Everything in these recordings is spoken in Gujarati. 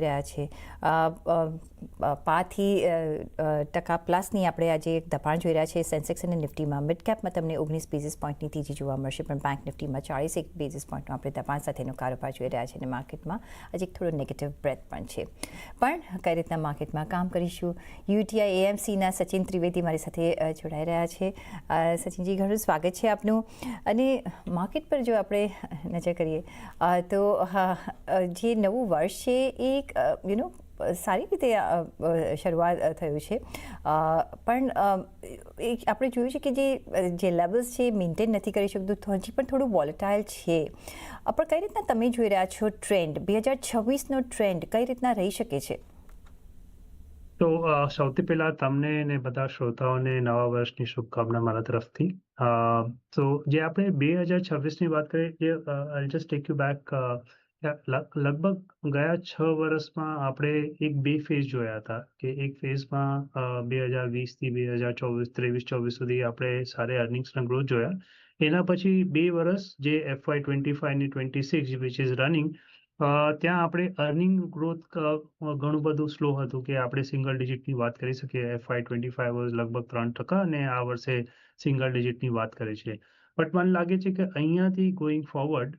રહ્યા છે 5% પ્લસની આપણે આજે એક દબાણ જોઈ રહ્યા છે સેન્સેક્સ અને નિફ્ટીમાં. મિડ કેપમાં તમને 19 બેઝિસ પોઈન્ટની તેજી જોવા મળશે, પણ બેંક નિફ્ટીમાં 41 બેઝિસ પોઈન્ટનો આપણે દબાણ સાથેનો કારોબાર જોઈ રહ્યા છે અને માર્કેટમાં આજે એક થોડો નેગેટિવ બ્રેથ પણ છે. પણ કઈ રીતના માર્કેટમાં કામ કરીશું, યુટીઆઈ એએમસીના સચિન ત્રિવેદી મારી સાથે જોડાઈ રહ્યા છે. સચિનજી, ઘણું સ્વાગત છે આપનું. અને માર્કેટ પર જો આપણે નજર કરીએ તો જે નવું વર્ષ છે એ સારી રીતે શરૂઆત થયું છે, પણ આપણે જોયું છે કે જે લેવલ્સ છે મેન્ટેન નથી કરી શકતું, તો હજી પણ થોડું વોલેટાઇલ છે. પણ કઈ રીતના તમે જોઈ રહ્યા છો ટ્રેન્ડ, 2026નો ટ્રેન્ડ કઈ રીતના રહી શકે છે? તો સૌથી પહેલા તમને ને બધા શ્રોતાઓને નવા વર્ષની શુભકામના મારા તરફથી. તો જે આપણે 2026ની વાત કરીએ, I just tech you back. લગભગ ગયા 6 વર્ષમાં આપણે બે ફેઝ જોયા હતા કે એક ફેઝમાં 2020થી 2024, 23-24 સુધી આપણે સારા અર્નિંગ્સના ગ્રોથ જોયા. એના પછી 2 વર્ષ જે FY25 અને 26 વિચ ઇઝ રનિંગ, ત્યાં આપણે અર્નિંગ ગ્રોથ ઘણું બધું સ્લો હતું કે આપણે સિંગલ ડિજિટની વાત કરી શકીએ. FY25 લગભગ 3% અને આ વર્ષે સિંગલ ડિજિટની વાત કરે છે. બટ મને લાગે છે કે અહીંયાથી ગોઈંગ ફોરવર્ડ,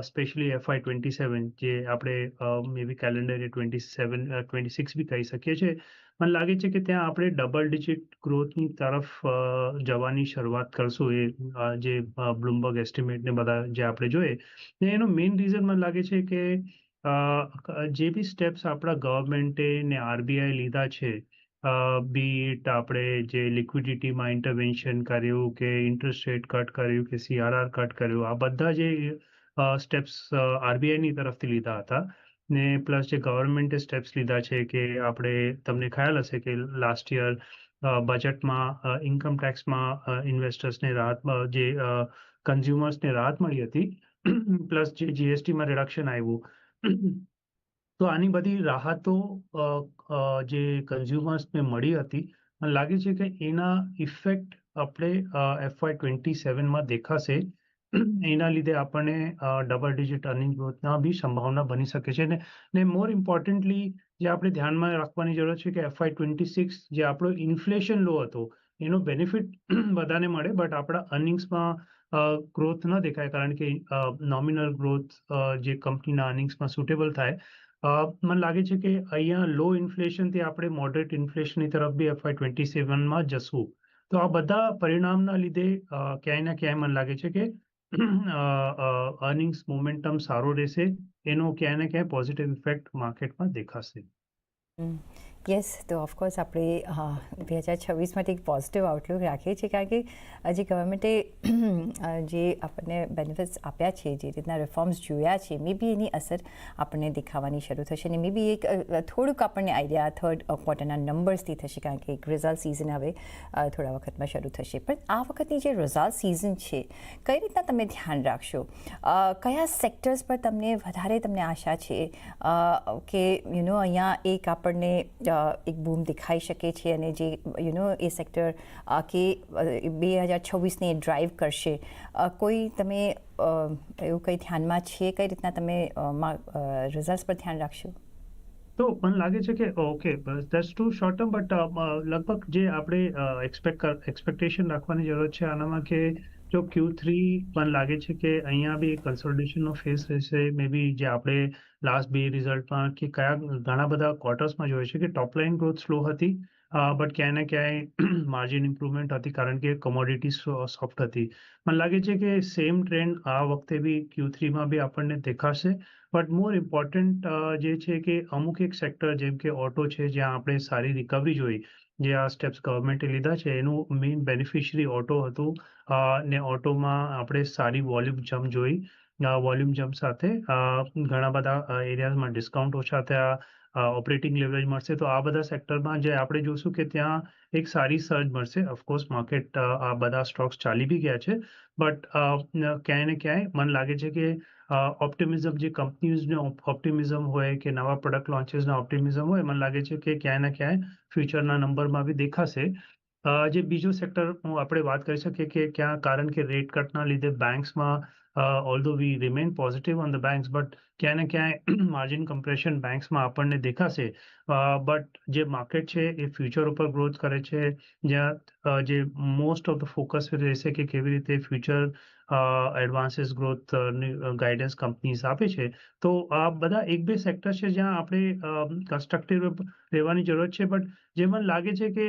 સ્પેશિયલી FY27 જે આપણે મે બી કેલેન્ડર 26 બી કહી શકીએ છીએ, મને લાગે છે કે ત્યાં આપણે ડબલ ડિજિટ ગ્રોથની તરફ જવાની શરૂઆત કરશું. એ જે બ્લુમબર્ગ એસ્ટિમેટ ને બધા જે આપણે જોઈએ, એનું મેઇન રીઝન મને લાગે છે કે જે બી સ્ટેપ્સ આપણા ગવર્મેન્ટે ને આરબીઆઈ લીધા છે, બી ઇટ આપણે જે લિક્વિડિટીમાં ઇન્ટરવેન્શન કર્યું કે ઇન્ટરેસ્ટ રેટ કટ કર્યું કે CRR કટ કર્યું, આ બધા જે સ્ટેપ્સ આરબીઆઈની તરફથી લીધા હતા. ને પ્લસ જે ગવર્મેન્ટે સ્ટેપ્સ લીધા છે કે આપણે, તમને ખ્યાલ હશે કે લાસ્ટ યર બજેટમાં ઇન્કમ ટેક્સમાં ઇન્વેસ્ટર્સને રાહત, જે કન્ઝ્યુમર્સને રાહત મળી હતી, પ્લસ જે જીએસટીમાં રિડક્શન આવ્યું. તો આની બધી રાહતો જે કન્ઝ્યુમર્સને મળી હતી, મને લાગે છે કે એના ઇફેક્ટ આપણે FY27માં દેખાશે. એના લીધે આપણને ડબલ ડિજિટ અર્નિંગ ગ્રોથના બી સંભાવના બની શકે છે. ને મોર ઇમ્પોર્ટન્ટલી જે આપણે ધ્યાનમાં રાખવાની જરૂર છે કે FY26 જે આપણો ઇન્ફ્લેશન લો હતો, એનો બેનિફિટ બધાને મળે, બટ આપણા અર્નિંગ્સમાં ગ્રોથ ન દેખાય, કારણ કે નોમિનલ ગ્રોથ જે કંપનીના અર્નિંગ્સમાં સુટેબલ થાય. મને લાગે છે કે અહીંયા લો ઇન્ફ્લેશનથી આપણે મોડરેટ ઇન્ફ્લેશનની તરફ બી FY27માં જશું. તો આ બધા પરિણામના લીધે ક્યાંય ને ક્યાંય મને લાગે છે કે અર્નિંગ્સ મોમેન્ટમ સારો રહેશે. એનો ક્યાંય ને ક્યાંય પોઝિટિવ ઇફેક્ટ માર્કેટમાં દેખાશે. યસ, તો ઓફકોર્સ આપણે 2026 એક પોઝિટિવ આઉટલુક રાખીએ છીએ, કારણ કે જે ગવર્મેન્ટે જે આપણને બેનિફિટ્સ આપ્યા છે, જે રીતના રિફોર્મ્સ જોયા છે, મે બી એની અસર આપણને દેખાવાની શરૂ થશે. અને મે બી એક થોડુંક આપણને આઈડિયા થર્ડ ક્વાર્ટરના નંબર્સથી થશે, કારણ કે એક રિઝલ્ટ સિઝન હવે થોડા વખતમાં શરૂ થશે. પણ આ વખતની જે રિઝલ્ટ સિઝન છે, કઈ રીતના તમે ધ્યાન રાખશો? કયા સેક્ટર્સ પર તમને આશા છે કે અહીંયા એક આપણને એક બૂમ દેખાઈ શકે છે અને જે એ સેક્ટર કે 2026ને ડ્રાઈવ કરશે? કોઈ તમે એવું કંઈ ધ્યાનમાં છે? કઈ રીતના તમે રિઝલ્ટ્સ પર ધ્યાન રાખશો? તો મને લાગે છે કે okay, that's too short term, but લગભગ જે આપણે એક્સપેક્ટેશન રાખવાની જરૂર છે આનામાં કે જો Q3, મને લાગે છે કે અહીંયા બી કન્સોલિડેશનનો ફેઝ રહેશે. મે બી જે આપણે લાસ્ટ 2 રિઝલ્ટમાં કે ઘણા બધા ક્વાર્ટર્સમાં જોઈએ છે કે ટોપ લાઇન ગ્રોથ સ્લો હતી, બટ ક્યાંય ને ક્યાંય માર્જિન ઇમ્પ્રુવમેન્ટ હતી, કારણ કે કોમોડિટી સોફ્ટ હતી. મને લાગે છે કે સેમ ટ્રેન્ડ આ વખતે બી Q3માં બી આપણને દેખાશે. બટ મોર ઇમ્પોર્ટન્ટ જે છે કે અમુક એક સેક્ટર જેમ કે ઓટો છે, જ્યાં આપણે સારી રિકવરી જોઈ, જે આ સ્ટેપ્સ ગવર્મેન્ટે લીધા છે, એનું મેઇન બેનિફિશરી ઓટો હતું. ને ઓટોમાં આપણે સારી વોલ્યુમ જમ્પ જોઈ. વોલ્યુમ જમ્પ સાથે ઘણા બધા એરિયાઝમાં ડિસ્કાઉન્ટ ઓછા થયા, ઓપરેટિંગ લેવરેજ મળશે. તો આ બધા સેક્ટરમાં જે આપણે જોશું કે ત્યાં એક સારી સર્જ મળશે. ઓફકોર્સ માર્કેટ આ બધા સ્ટોક્સ ચાલી બી ગયા છે, બટ ક્યાંય ને ક્યાંય મને લાગે છે કે ઓપ્ટિમિઝમ, જે કંપનીઝને ઓપ્ટિમિઝમ હોય કે નવા પ્રોડક્ટ લોન્ચીસના ઓપ્ટિમિઝમ હોય, મને લાગે છે કે ક્યાંય ને ક્યાંય ફ્યુચરના નંબરમાં બી દેખાશે. જે બીજો સેક્ટર આપણે વાત કરી શકીએ કે ક્યાં, કારણ કે રેટ કટના લીધે બેંક્સમાં although we remain positive on the banks, but ક્યાંય ને ક્યાંય માર્જિન કમ્પ્રેશન બેંક્સમાં આપણને દેખાશે, બટ જે માર્કેટ છે એ ફ્યુચર ઉપર ગ્રોથ કરે છે, જ્યાં જે મોસ્ટ ઓફ ધ ફોકસ રહેશે કે કેવી રીતે future advances growth guidance companies આપે છે. તો આ બધા એક બે સેક્ટર છે જ્યાં આપણે કન્સ્ટ્રક્ટિવ રહેવાની જરૂરત છે. બટ જે મને લાગે છે કે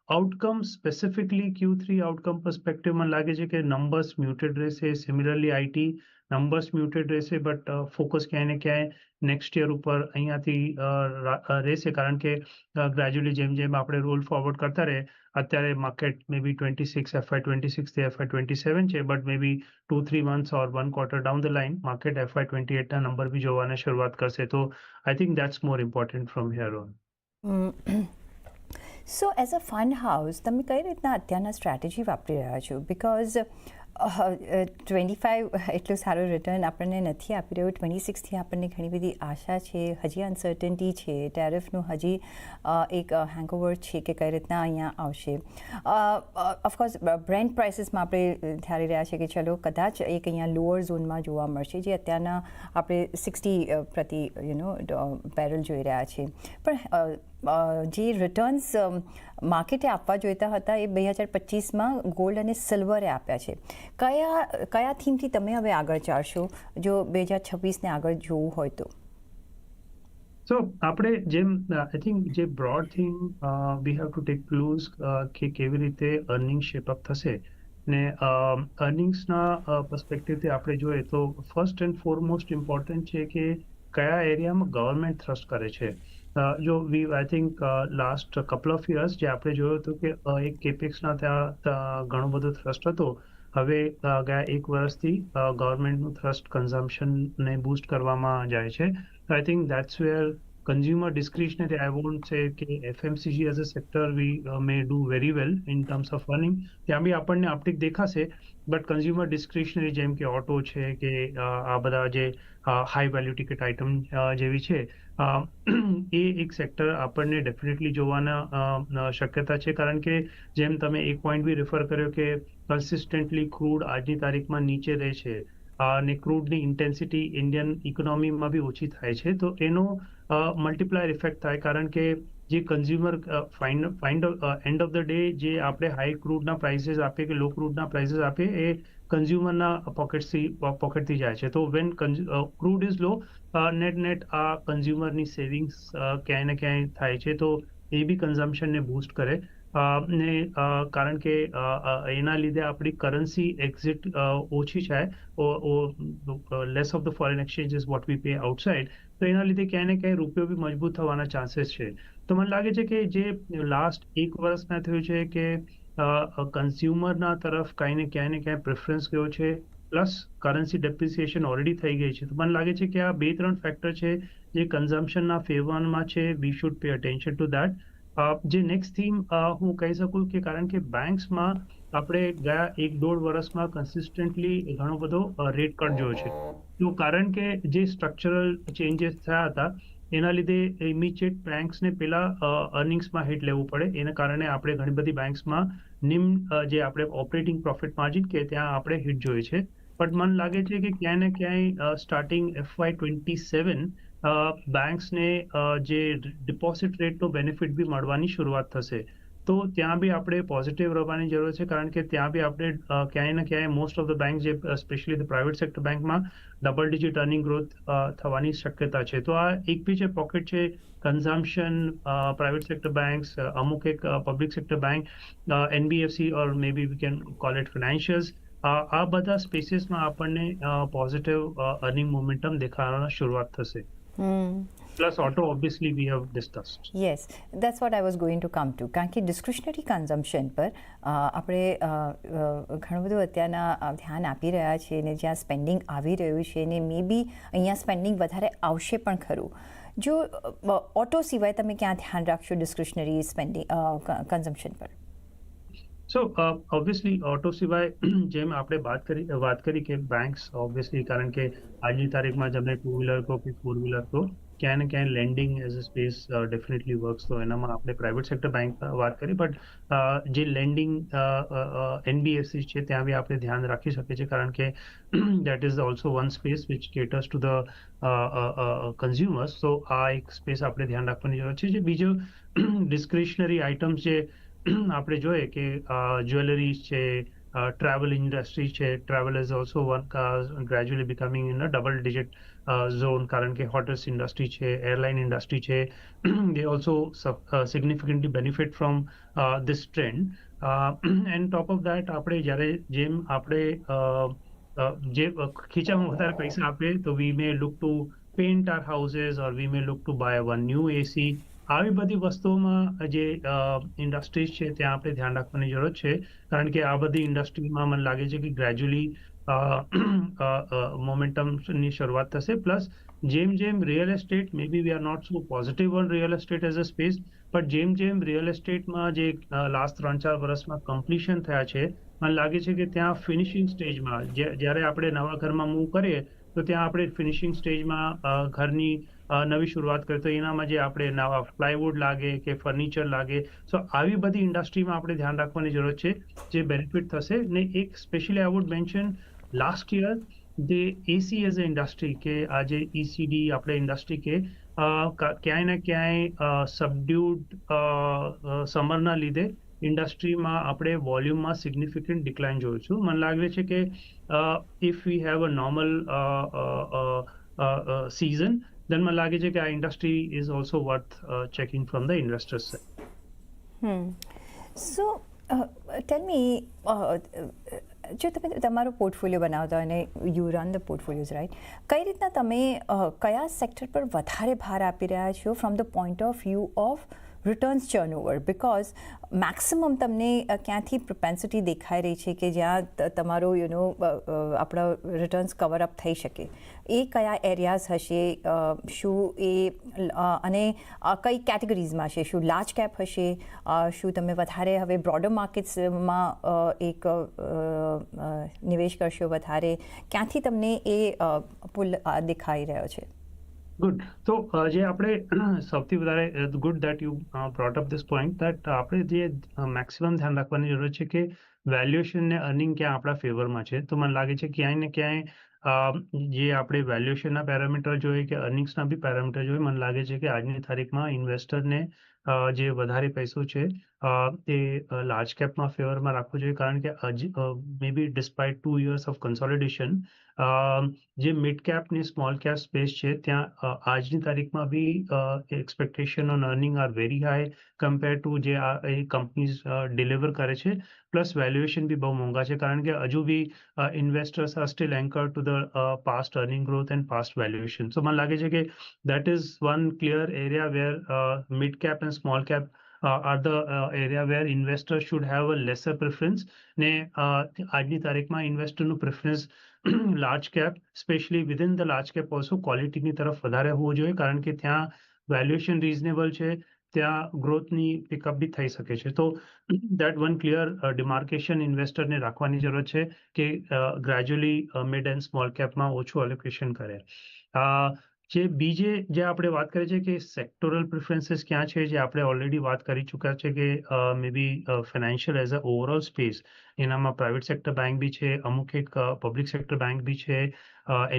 outcome specifically Q3 outcome perspective મને લાગે છે કે નંબર્સ મ્યુટેડ રહેશે. સિમિલરલી આઈટી નંબર્સ મ્યુટેડ રહેશે, બટ ફોકસ ક્યાંય ને ક્યાંય નેક્સ્ટ યર ઉપર અહીંયાથી રહેશે, કારણ કે ગ્રેજ્યુઅલી જેમ આપણે રોલ ફોરવર્ડ કરતા રહે, અત્યારે માર્કેટ મે બી FY26 થી FY27 છે, but maybe 2-3 months or 1 quarter down the line market FY28 ના નંબર બી જોવાને શરૂઆત કરશે. તો I think that's more important from here on. So as a fund house તમે કઈ રીતના અત્યારના સ્ટ્રેટેજી વાપરી રહ્યા છો? બિકોઝ 25 એટલું સારું રિટર્ન આપણને નથી આપી રહ્યું. 26થી આપણને ઘણી બધી આશા છે, હજી અનસર્ટનિટી છે, ટેરિફનું હજી એક હેંગઓવર છે કે કઈ રીતના અહીંયા આવશે. ઓફકોર્સ બ્રેન્ટ પ્રાઇસીસમાં આપણે ધારી રહ્યા છે કે ચલો કદાચ એક અહીંયા લોઅર ઝોનમાં જોવા મળશે, જે અત્યારના આપણે 60 પ્રતિ બેરલ જોઈ રહ્યા છે. પણ જે રિટર્ન્સ માર્કેટે આપવા જોઈતા હતા એ 2025માં ગોલ્ડ અને સિલ્વરે આપ્યા છે. કયા થીમથી તમે હવે આગળ ચાલશો જો 2026ને આગળ જોવું હોય તો? સો આપણે આઈ થિંક જે broad thing V have to take clues કે કેવી રીતે અર્નિંગ શેપઅપ થશે, ને અર્નિંગ્સના પર્સપેક્ટિવથી આપણે જોઈએ તો ફર્સ્ટ એન્ડ ફોરમોસ્ટ ઇમ્પોર્ટન્ટ છે કે કયા એરિયામાં ગવર્મેન્ટ થ્રસ્ટ કરે છે. જો I think last couple of years જે આપણે જોયું હતું કે એક કેપેક્સના ત્યાં ઘણો બધો થ્રસ્ટ હતો. હવે ગયા એક વર્ષથી ગવર્મેન્ટનું થ્રસ્ટ કન્ઝમ્પશનને બૂસ્ટ કરવામાં જાય છે. I think that's where consumer discretionary, I won't say કે FMCG as a sector we may do very well in terms of earning. ત્યાં બી આપણને અપટિક દેખાશે, બટ કન્ઝ્યુમર ડિસ્ક્રિશનરી જેમ કે ઓટો છે કે આ બધા જે હાઈ વેલ્યુ ટિકિટ આઇટમ જેવી છે, એ એક સેક્ટર આપણને ડેફિનેટલી જોવાના શક્યતા છે. કારણ કે જેમ તમે એક પોઈન્ટ બી રેફર કર્યો કે કન્સિસ્ટન્ટલી ક્રૂડ આજની તારીખમાં નીચે રહે છે અને ક્રૂડની ઇન્ટેન્સિટી ઇન્ડિયન ઇકોનોમીમાં બી ઓછી થાય છે, તો એનો મલ્ટીપ્લાયર ઇફેક્ટ થાય. કારણ કે જે consumer end of the day જે આપણે હાઈ ક્રૂડના પ્રાઇસીસ આપીએ કે લો ક્રૂડના પ્રાઇસીસ આપીએ એ કન્ઝ્યુમરના પોકેટથી જાય છે. તો when crude is low, net આ કન્ઝ્યુમરની સેવિંગ્સ ક્યાંય ને ક્યાંય થાય છે, તો એ બી કન્ઝમ્પશનને બૂસ્ટ કરે. ને કારણ કે એના લીધે આપણી કરન્સી એક્ઝિટ ઓછી થાય, less of the foreign exchange is what we pay outside. તો એના લીધે ક્યાંય ને ક્યાંય રૂપિયો બી મજબૂત થવાના ચાન્સીસ છે. તો મને લાગે છે કે જે લાસ્ટ એક વર્ષમાં થયું છે કે કન્ઝ્યુમરના તરફ ક્યાંય ને ક્યાંય પ્રેફરન્સ ગયો છે, પ્લસ કરન્સી ડેપ્રિસિએશન ઓલરેડી થઈ ગઈ છે. તો મને લાગે છે કે આ 2-3 ફેક્ટર છે જે કન્ઝમ્પશનના ફેવરમાં છે. We should pay attention two that. જે નેક્સ્ટ થીમ હું કહી શકું કે કારણ કે બેંક્સમાં આપણે ગયા 1-1.5 વર્ષમાં કન્સિસ્ટન્ટલી ઘણો બધો રેટ કટ જોયો છે. તો કારણ કે જે સ્ટ્રક્ચરલ ચેન્જીસ થયા હતા એના લીધે ઇમિડિયેટ બેંક્સને પેલા અર્નિંગ્સમાં હિટ લેવું પડે. એના કારણે આપણે ઘણી બધી બેંક્સમાં નિમ્ન જે આપણે ઓપરેટિંગ પ્રોફિટ માર્જિન કે ત્યાં આપણે હિટ જોઈએ છે. બટ મને લાગે છે કે ક્યાંય ને ક્યાંય સ્ટાર્ટિંગ FY27 બેંક્સને જે ડિપોઝિટ રેટનો બેનિફિટ બી મળવાની શરૂઆત થશે. તો ત્યાં બી આપણે પોઝિટિવ રહેવાની જરૂર છે, કારણ કે ત્યાં બી આપણે ક્યાંય ને ક્યાંય મોસ્ટ ઓફ ધ બેંક જે સ્પેશિયલી ધ પ્રાઇવેટ સેક્ટર બેંકમાં ડબલ ડિજિટ અર્નિંગ ગ્રોથ થવાની શક્યતા છે. તો આ એક બી જે પોકેટ છે કન્ઝમ્પશન, પ્રાઇવેટ સેક્ટર બેંક્સ, અમુક એક public sector bank, NBFC or maybe we can call it financials, આ બધા સ્પેસીસમાં આપણને પોઝિટિવ અર્નિંગ મોમેન્ટમ દેખાવાની શરૂઆત થશે. Plus auto, obviously, we have discussed. Yes, that's what I was going to come to. કારણ કે ડિસ્ક્રિશનરી કન્ઝમ્પશન પર આપણે ઘણું બધું અત્યારના ધ્યાન આપી રહ્યા છીએ, ને જ્યાં સ્પેન્ડિંગ આવી રહ્યું છે ને મે બી અહીંયા સ્પેન્ડિંગ વધારે આવશે પણ ખરું. જો ઓટો સિવાય તમે ક્યાં ધ્યાન રાખશો ડિસ્ક્રિશનરી સ્પેન્ડિંગ કન્ઝમ્પશન પર? સો ઓબ્વિયસલી ઓટો સિવાય જેમ આપણે વાત કરી કે બેંક્સ ઓબ્વિયસલી, કારણ કે આજની તારીખમાં તમને 2 વ્હીલર કહો કે 4 વ્હીલર કહો, ક્યાંય ને ક્યાંય landing as a space definitely works. તો એનામાં આપણે પ્રાઇવેટ સેક્ટર બેંક વાત કરી, બટ જે લેન્ડિંગ NBFC છે ત્યાં બી આપણે ધ્યાન રાખી શકીએ છીએ, કારણ કે that is also one space which caters to the consumers. તો આ એક સ્પેસ આપણે ધ્યાન રાખવાની જરૂર છે. જે બીજું ડિસ્ક્રિશનરી આઇટમ્સ જે આપણે જોઈએ કે જ્વેલરીઝ છે, travel industry છે. Travel is also one gradually becoming in a double digit zone, કારણ કે hotels industry છે, airline industry છે. They also significantly benefit from this trend. And top of that, આપણે જ્યારે જેમ આપણે જે ખીચામાં વધારે પૈસા આપે તો we may look to paint our houses or we may look to buy one new AC. આવી બધી વસ્તુઓમાં જે ઇન્ડસ્ટ્રીઝ છે ત્યાં આપણે ધ્યાન રાખવાની જરૂર છે, કારણ કે આ બધી ઇન્ડસ્ટ્રીમાં મને લાગે છે કે ગ્રેજ્યુઅલી મોમેન્ટમની શરૂઆત થશે. પ્લસ જેમ જેમ real estate, maybe we are not so positive on real estate as a space, but જેમ જેમ રિયલ એસ્ટેટમાં જે લાસ્ટ 3-4 વર્ષમાં કમ્પ્લીશન થયા છે, મને લાગે છે કે ત્યાં ફિનિશિંગ સ્ટેજમાં જ્યારે આપણે નવા ઘરમાં મૂવ કરીએ તો ત્યાં આપણે ફિનિશિંગ સ્ટેજમાં ઘરની નવી શરૂઆત કરીએ તો એનામાં જે આપણે નવા પ્લાયવુડ લાગે કે ફર્નિચર લાગે, સો આવી બધી ઇન્ડસ્ટ્રીમાં આપણે ધ્યાન રાખવાની જરૂર છે, જે બેનિફિટ થશે. ને એક specially I would mention last year the AC as a industry કે આ જે ECD આપણે ઇન્ડસ્ટ્રી કે ક્યાંય ને ક્યાંય સબડ્યુડ સમરના લીધે ઇન્ડસ્ટ્રીમાં આપણે વોલ્યુમમાં સિગ્નિફિકન્ટ ડિક્લાઇન જોયું છું. મને લાગે છે કે if we have a normal season, then મને લાગે છે કે આ industry is also worth checking from the investors side. So tell me, જો તમે તમારો પોર્ટફોલિયો બનાવતા અને you run the portfolios, right, કઈ રીતના તમે કયા સેક્ટર પર વધારે ભાર આપી રહ્યા છો from the point of view of returns turnover? Because maximum તમને ક્યાંથી પ્રોપેન્સિટી દેખાઈ રહી છે કે જ્યાં તમારો આપણા રિટર્ન્સ કવર અપ થઈ શકે, એ કયા એરિયાઝ હશે? શું એ અને કઈ કેટેગરીઝમાં છે? શું લાર્જ કેપ હશે? શું તમે વધારે હવે બ્રોડર માર્કેટ્સમાં એક નિવેશ કરશો વધારે? ક્યાંથી તમને એ પુલ દેખાઈ રહ્યો છે? ગુડ. તો જે આપણે સૌથી વધારે good that you brought up this point, that આપણે જે મેક્સિમમ ધ્યાન રાખવાની જરૂર છે કે વેલ્યુએશન ને અર્નિંગ ક્યાં આપણા ફેવરમાં છે. તો મને લાગે છે ક્યાંય ને ક્યાંય જે આપણે વેલ્યુએશનના પેરામીટર જોઈએ કે અર્નિંગ્સના બી પેરામીટર જોઈએ, મને લાગે છે કે આજની તારીખમાં ઇન્વેસ્ટરને જે વધારે પૈસો છે તે લાર્જ કેપમાં ફેવરમાં રાખવો જોઈએ, કારણ કે maybe despite 2 years of consolidation જે મિડ કેપ ને સ્મોલ કેપ સ્પેસ છે ત્યાં આજની તારીખમાં બી expectation on earning are very high compare to જે એ કંપનીઝ ડિલિવર કરે છે. પ્લસ વેલ્યુએશન બી બહુ મોંઘા છે, કારણ કે હજુ બી investors are still anchor to the past earning growth and past valuation. So મને લાગે છે કે that is one clear area where mid cap and small cap are the area where investors should have a lesser preference. ને આજની તારીખમાં ઇન્વેસ્ટરનું preference large cap, specially within the large cap also ક્વોલિટીની તરફ વધારે હોવું જોઈએ, કારણ કે ત્યાં વેલ્યુએશન રિઝનેબલ છે, ત્યાં ગ્રોથની પિકઅપ બી થઈ શકે છે. તો દેટ વન ક્લિયર ડિમાર્કેશન ઇન્વેસ્ટરને રાખવાની જરૂર છે કે ગ્રેજ્યુઅલી મિડ એન્ડ સ્મોલ કેપમાં ઓછું એલોકેશન કરે. જે બીજે જે આપણે વાત કરીએ છીએ કે સેક્ટોરલ પ્રિફરન્સીસ ક્યાં છે, જે આપણે ઓલરેડી વાત કરી ચૂક્યા છે કે maybe financial as a overall space, એનામાં પ્રાઇવેટ સેક્ટર બેંક બી છે, અમુક એક પબ્લિક સેક્ટર બેંક બી છે,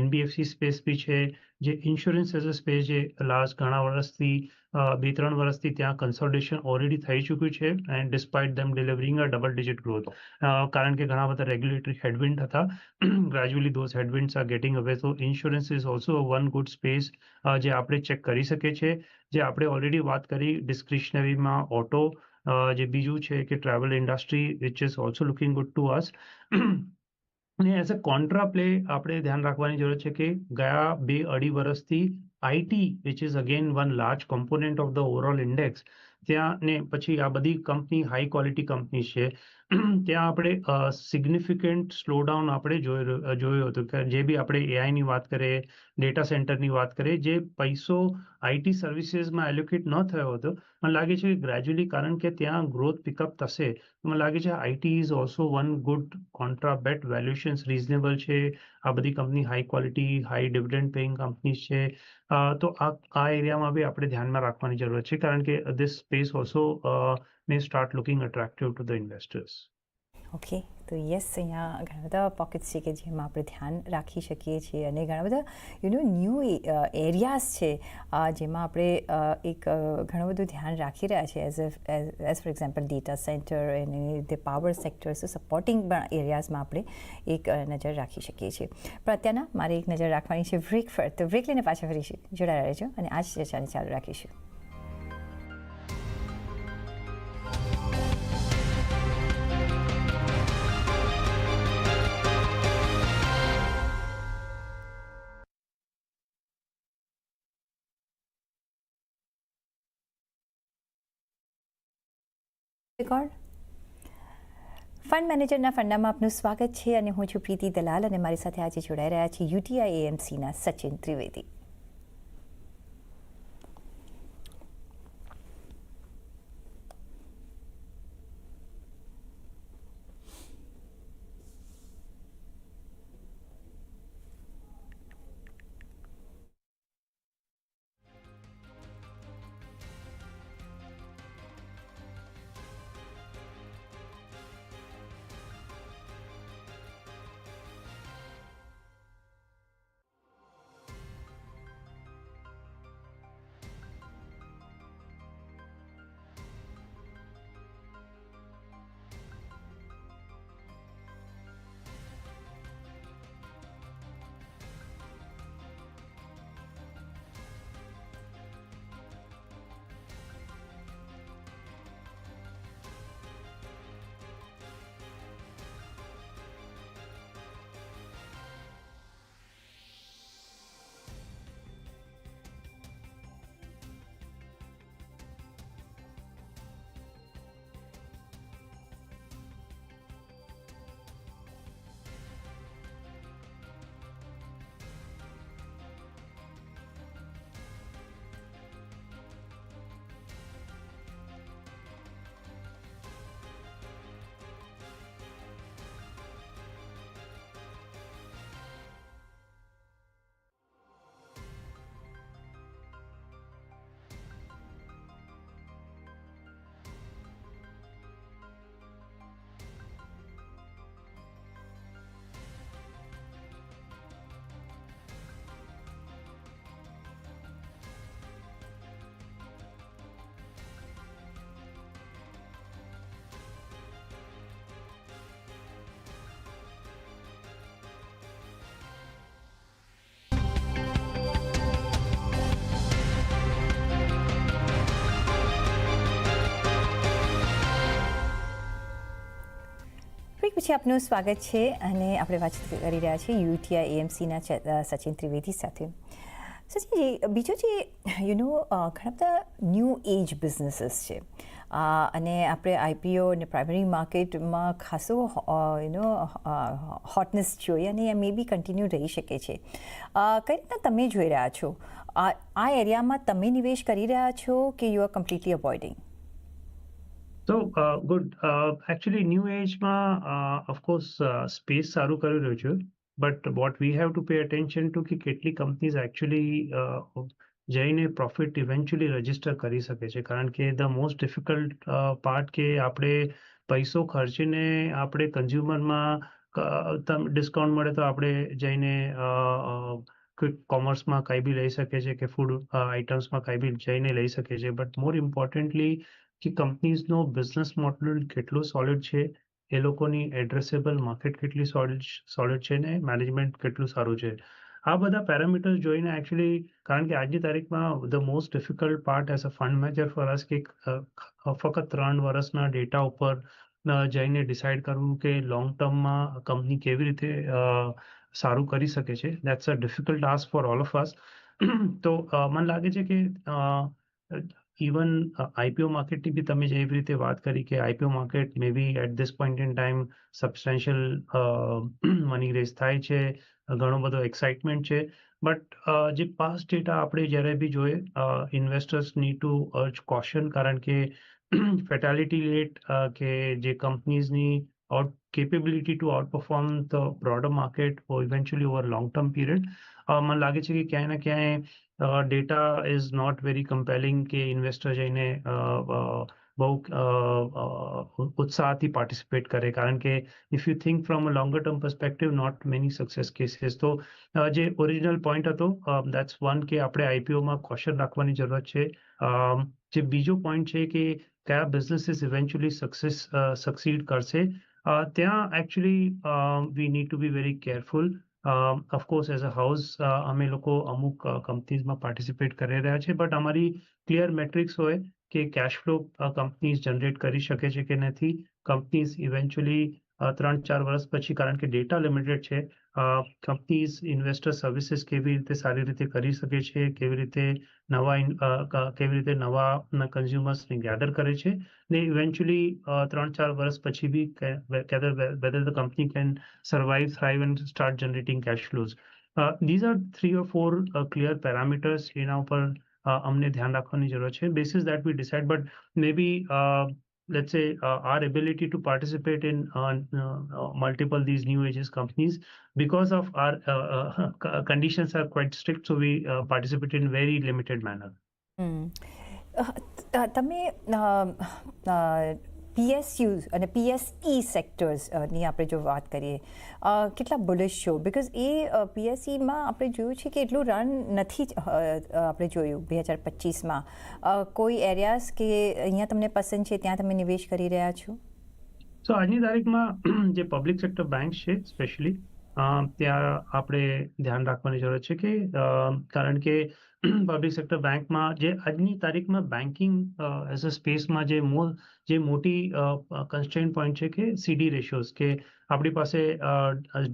NBFC સ્પેસ બી છે, જે ઇન્સ્યોરન્સ એઝ અ સ્પેસ જે લાસ્ટ ઘણા વર્ષથી 2-3 વર્ષથી ત્યાં કન્સોલિડેશન ઓલરેડી થઈ ચૂક્યું છે, and despite them delivering a double digit growth, કારણ કે ઘણા બધા રેગ્યુલેટરી હેડવિન્ડ હતા. ગ્રેજ્યુઅલી ધોઝ હેડવિન્ડ્સ આર ગેટિંગ અવે. તો insurance is also one good space જે આપણે ચેક કરી શકીએ છીએ. જે આપણે ઓલરેડી વાત કરી ડિસ્ક્રિશનરીમાં ઓટો, જે બીજું છે કે travel industry which is also looking good to અસ. અને એઝ અ કોન્ટ્રા પ્લે આપણે ધ્યાન રાખવાની જરૂર છે કે ગયા 2-2.5 વર્ષથી IT, which is again one large component of the overall index, ત્યાં ને પછી આ બધી કંપની હાઈ ક્વોલિટી કંપની છે ત્યાં આપણે સિગ્નિફિકન્ટ સ્લોડાઉન આપણે જોયું હતું કે જે બી આપણે એઆઈની વાત કરીએ, ડેટા સેન્ટરની વાત કરીએ, જે પૈસો આઈટી સર્વિસીસમાં એલોકેટ ન થયો હતો, મને લાગે છે કે ગ્રેજ્યુઅલી કારણ કે ત્યાં ગ્રોથ પિકઅપ થશે, મને લાગે છે IT is also one good contra bet, valuations reasonable છે, આ બધી company high quality high dividend paying company છે. તો આ એરિયામાં બી આપણે ધ્યાનમાં રાખવાની જરૂર છે કારણ કે this space also may start looking attractive to the investors. Okay, તો યસ, અહીંયા ઘણા બધા પોકેટ્સ છે કે જેમાં આપણે ધ્યાન રાખી શકીએ છીએ અને ઘણા બધા ન્યૂ એરિયાઝ છે જેમાં આપણે એક ઘણું બધું ધ્યાન રાખી રહ્યા છીએ as for example data centre અને તે પાવર સેક્ટર, સપોર્ટિંગ એરિયાઝમાં આપણે એક નજર રાખી શકીએ છીએ. પણ અત્યારના મારે એક નજર રાખવાની છે બ્રેક પર, તો બ્રેક લઈને પાછા ફરીશું, જોડાયા રહેજો અને આ જ ચર્ચાને ચાલુ રાખીશું. ફંડ મેનેજરના ફંડામાં આપનું સ્વાગત છે અને હું છું પ્રીતિ દલાલ અને મારી સાથે આજે જોડાઈ રહ્યા છે યુટીઆઈ એએમસીના સચિન ત્રિવેદી. પછી આપનું સ્વાગત છે અને આપણે વાતચીત કરી રહ્યા છીએ યુટીઆઈ એએમસીના સચિન ત્રિવેદી સાથે. સચિનજી, બીજો જે ઘણા બધા ન્યૂ એજ બિઝનેસીસ છે અને આપણે આઈપીઓ અને પ્રાઇમરી માર્કેટમાં ખાસો હોટનેસ જોઈએ અને એ મે બી કન્ટિન્યુ રહી શકે છે. કઈ રીતના તમે જોઈ રહ્યા છો આ એરિયામાં? તમે નિવેશ કરી રહ્યા છો કે you are completely અવોઇડિંગ? So good. Actually, new age ma, of course, space સારું કરી રહ્યું છે. But what we have to pay attention to કે કેટલી companies actually જઈને profit eventually register કરી શકે છે. કારણ કે the most difficult part કે આપણે પૈસો ખર્ચીને આપણે કન્ઝ્યુમરમાં ડિસ્કાઉન્ટ મળે તો આપણે જઈને ક્વિક કોમર્સમાં કંઈ બી લઈ શકે છે કે ફૂડ આઇટમ્સમાં કંઈ બી જઈને લઈ શકે છે. બટ મોર ઇમ્પોર્ટન્ટલી કે કંપનીઝનો બિઝનેસ મોડલ કેટલું સોલિડ છે, એ લોકોની એડ્રેસેબલ માર્કેટ કેટલી સોલિડ છે ને મેનેજમેન્ટ કેટલું સારું છે. આ બધા પેરામીટર્સ જોઈને એકચ્યુઅલી, કારણ કે આજની તારીખમાં the most difficult part as a fund manager for us કે ફક્ત 3 વર્ષના ડેટા ઉપર જઈને ડિસાઇડ કરવું કે લોંગ ટર્મમાં કંપની કેવી રીતે સારું કરી શકે છે. That's a difficult task for all of us. તો મને લાગે છે કે ઇવન આઈપીઓ માર્કેટની બી તમે જેવી રીતે વાત કરી કે IPO market maybe at this point in time substantial money raise થાય છે, ઘણો બધો એક્સાઇટમેન્ટ છે. બટ જે પાસ્ટ ડેટા આપણે જ્યારે બી જોઈએ, investors need to urge caution, કારણ કે ફેટાલિટી રેટ કે જે કંપનીઝની out capability to outperform the broader market eventually over long term period, મને લાગે છે કે ક્યાંય ને ક્યાંય data is not very compelling કે ઇન્વેસ્ટર જઈને બહુ ઉત્સાહથી પાર્ટિસિપેટ કરે, કારણ કે if you think from a longer term perspective, not many success cases. તો જે ઓરિજિનલ પોઈન્ટ હતો, દેટ્સ વન કે આપણે આઈપીઓમાં કોશન રાખવાની જરૂરત છે. જે બીજો પોઈન્ટ છે કે કયા બિઝનેસીસ ઇવેન્ચ્યુઅલી સક્સીડ કરશે, ત્યાં actually we need to be very careful. Of course as a house અમે લોકો અમુક કંપનીઝમાં પાર્ટિસિપેટ કરી રહ્યા છે, બટ અમારી ક્લિયર મેટ્રિક્સ હોય કે કેશ ફ્લો કંપનીઝ જનરેટ કરી શકે છે કે નથી. કંપનીઝ ઇવેન્ચ્યુઅલી 3-4 વર્ષ પછી, કારણ કે ડેટા લિમિટેડ છે, કંપનીઝ ઇન્વેસ્ટર સર્વિસીસ કેવી રીતે સારી રીતે કરી શકે છે, કેવી રીતે નવા કન્ઝ્યુમર્સને ગેધર કરે છે, ને ઇવેન્ચ્યુઅલી 3-4 વર્ષ પછી બી whether the company can survive, thrive and start generating cash flows. These are 3 or 4 clear parameters એના ઉપર અમને ધ્યાન રાખવાની જરૂર છે. Basis that we decide, but maybe let's say our ability to participate in multiple these new ages companies, because of our conditions are quite strict, so we participate in very limited manner. તમે પીએસયુઝ અને પીએસઈ સેક્ટર્સની આપણે જો વાત કરીએ, કેટલા બુલિશ છો? બિકોઝ એ પીએસઈમાં આપણે જોયું છે કે એટલું રન નથી આપણે જોયું 2025માં. કોઈ એરિયાઝ કે અહીંયા તમને પસંદ છે, ત્યાં તમે નિવેશ કરી રહ્યા છો? સો આજની તારીખમાં જે પબ્લિક સેક્ટર બેંક છે સ્પેશિયલી, ત્યાં આપણે ધ્યાન રાખવાની જરૂર છે કે કારણ કે પબ્લિક સેક્ટર બેંકમાં જે આજની તારીખમાં બેન્કિંગ એઝ અ સ્પેસમાં જે મોટી કન્સ્ટ્રેન્ટ પોઈન્ટ છે કે સીડી રેશિયોઝ, કે આપણી પાસે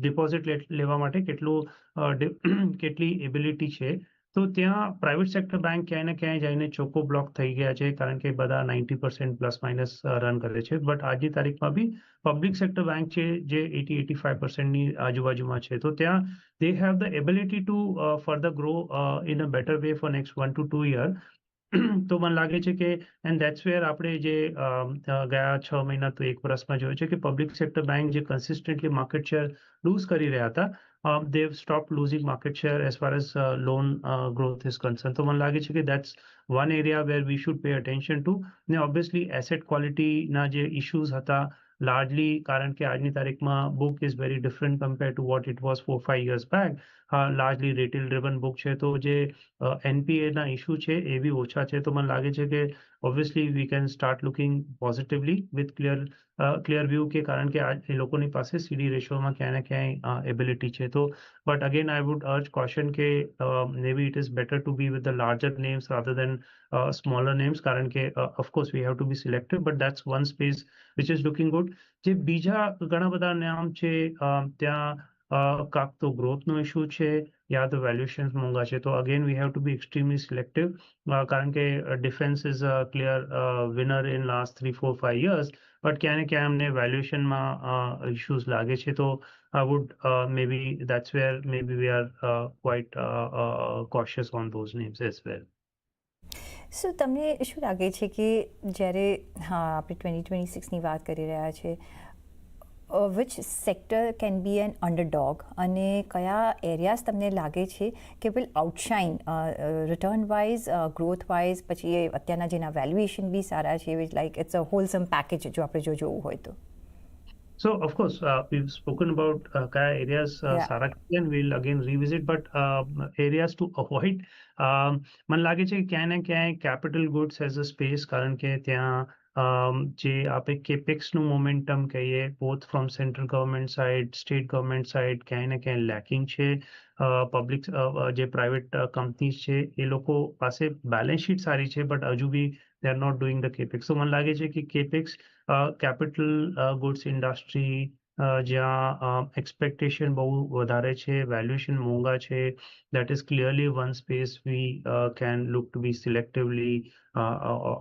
ડિપોઝિટ લેવા માટે કેટલી એબિલિટી છે. તો ત્યાં પ્રાઇવેટ સેક્ટર બેંક ક્યાંય ને ક્યાંય જઈને ચોખ્ખો બ્લોક થઈ ગયા છે, કારણ કે બધા 90% પ્લસ માઇનસ રન કરે છે. બટ આજની તારીખમાં બી પબ્લિક સેક્ટર બેંક છે જે 80-85%ની આજુબાજુમાં છે. તો ત્યાં they have the ability to further grow in a better way for next 1 to 2 year. તો મને લાગે છે કે એન્ડ ધેટ્સ વેર આપણે જે ગયા 6 મહિના તો 1 વર્ષમાં જોયું છે કે પબ્લિક સેક્ટર બેંક જે કન્સિસ્ટન્ટલી માર્કેટ શેર લૂઝ કરી રહ્યા હતા, they've stopped losing market share as far as loan growth is concerned. તો મને લાગે છે કે that's one area where we should pay attention to. ને obviously asset quality ના જે issues હતા, largely કારણ કે આજની તારીખમાં book is very different compared to what it was 4-5 years back. largely retail driven book છે, તો જે NPA ના ઇશ્યુ છે એ બી ઓછા છે. તો મને લાગે છે કે obviously we can start looking positively with clear view, કે કારણ કે એ લોકોની પાસે સીડી રેશિયોમાં ક્યાંય ને ક્યાંય એબિલિટી છે. તો but again I would urge caution કે maybe it is better to be with the larger names rather than smaller names, કારણ કે of course we have to be selective, but that's one space which is looking good. જે બીજા ઘણા બધા નામ છે, ત્યાં કાંક તો ગ્રોથનો ઇશ્યુ છે, યા તો વેલ્યુએશન મોંઘા છે. તો again we have to be extremely selective, કારણ કે defence is a clear winner in last 3-4-5 years, but ક્યાં ને ક્યાં અમને વેલ્યુએશનમાં ઇશ્યુઝ લાગે છે. તો I would maybe that's where maybe we are quite cautious on those names as well. સો તમને શું લાગે છે કે જ્યારે આપણે 2026ની વાત કરી રહ્યા છે, which sector can be an underdog, અને કયા એરિયાઝ તમને લાગે છે કે will outshine return wise, growth wise, પછી અત્યારના જેના વેલ્યુએશન બી સારા છે, which like it's a wholesome package જો આપણે જોવું હોય તો? So of course we've spoken about kaya areas Sara, and we'll again revisit, but areas to avoid, મને લાગે છે કે ક્યાંય ને ક્યાંય capital goods as a space, કારણ કે ત્યાં જે આપણે કેપેક્સનું મોમેન્ટમ કહીએ, both from central government side, state government side, ક્યાંય ને ક્યાંય લેકિંગ છે. પબ્લિક જે પ્રાઇવેટ કંપનીઝ છે એ લોકો પાસે બેલેન્સ શીટ સારી છે, બટ હજુ બી they are not doing the capex. So મને લાગે છે કે capex, capital goods industry, જ્યાં એક્સપેક્ટેશન બહુ વધારે છે, વેલ્યુએશન મોંઘા છે. That is clearly one space we can look to be selectively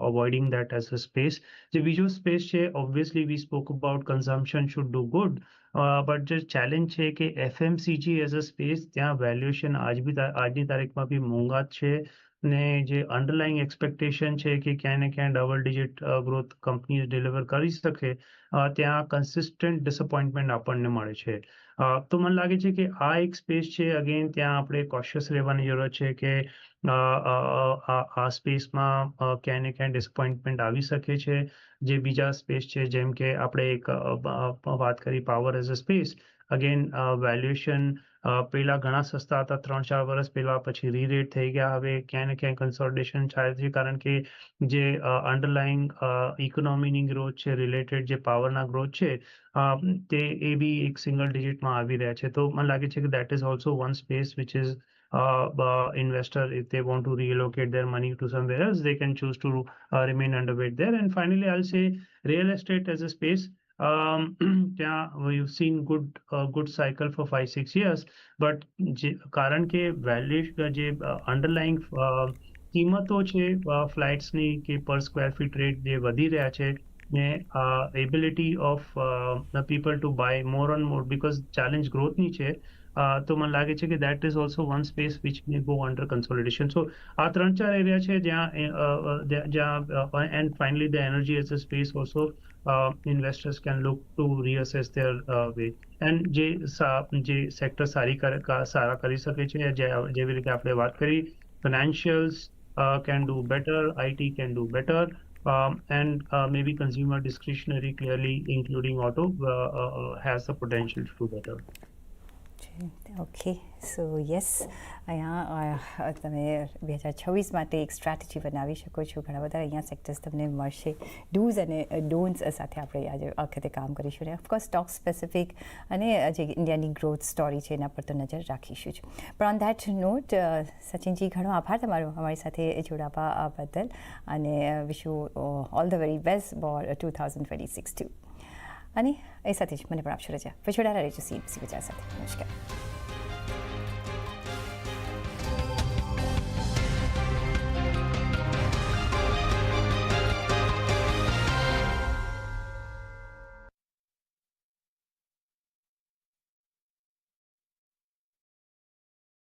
avoiding that as a space. જે બીજો સ્પેસ છે, obviously we spoke about consumption should do good, but જે ચેલેન્જ છે કે FMCG એઝ અ સ્પેસ ત્યાં વેલ્યુએશન આજની તારીખમાં બી મોંઘા જ છે ને જે અંડરલાઇંગ એક્સપેક્ટેશન છે કે ક્યાંય ને ક્યાંય double digit growth companies deliver કરી શકે, ત્યાં કન્સિસ્ટન્ટ ડિસઅપોઇન્ટમેન્ટ આપણને મળે છે. તો મને લાગે છે કે આ એક સ્પેસ છે, અગેન ત્યાં આપણે કોશિયસ રહેવાની જરૂર છે કે આ સ્પેસમાં ક્યાંય ને ક્યાંય ડિસઅપોઇન્ટમેન્ટ આવી શકે છે. જે બીજા સ્પેસ છે, જેમ કે આપણે એક વાત કરી power as a space, again valuation પહેલા ઘણા સસ્તા હતા 3-4 વર્ષ પહેલા, પછી રીરેટ થઈ ગયા. હવે ક્યાંય ને ક્યાંય કન્સોલિડેશન થાય છે, કારણ કે જે અંડરલાઇંગ ઇકોનોમીની ગ્રોથ છે, રિલેટેડ જે પાવરના ગ્રોથ છે, તે એ બી એક સિંગલ ડિજિટમાં આવી રહ્યા છે. તો મને લાગે છે કે that is also one space which is investor, if they want to relocate their money to somewhere else, they can choose to remain underweight there. And finally, I'll say real estate as a space. ત્યાં we've seen good cycle for 5-6 years, but કારણ કે વેલ્યુ જે અંડરલાઇંગ કિંમતો છે ફ્લેટ્સની કે પર સ્ક્વેર ફીટ રેટ જે વધી રહ્યા છે, ને ability of people to buy more and more because challenge ગ્રોથની છે. તો મને લાગે છે કે that is also one space which may go under consolidation. So આ 3-4 એરિયા છે જ્યાં and finally the energy as a space also investors can look to reassess their way. And જે સેક્ટર સારા કરી શકે છે, જેવી રીતે આપણે વાત કરી, financials can do better, IT can do better, and maybe consumer discretionary, clearly including auto, has the potential to do better. Okay, so yes, અહીંયા તમે 2026 માટે એક સ્ટ્રેટેજી બનાવી શકો છો. ઘણા બધા અહીંયા સેક્ટર્સ તમને મળશે. ડૂઝ અને ડોન્ટ્સ સાથે આપણે આજે વખતે કામ કરીશું, અને ઓફકોર્સ સ્ટોક સ્પેસિફિક અને જે ઇન્ડિયાની ગ્રોથ સ્ટોરી છે એના પર તો નજર રાખીશું જ. પણ ઓન ધેટ નોટ, સચિનજી, ઘણો આભાર તમારો અમારી સાથે જોડાવા બદલ, અને wish you all the very best for 2026 too. અને એ સાથે જ મને પણ આપશો રજા. પછી જોડાયેલા રહેજો CNBC ગુજરાત સાથે. નમસ્કાર.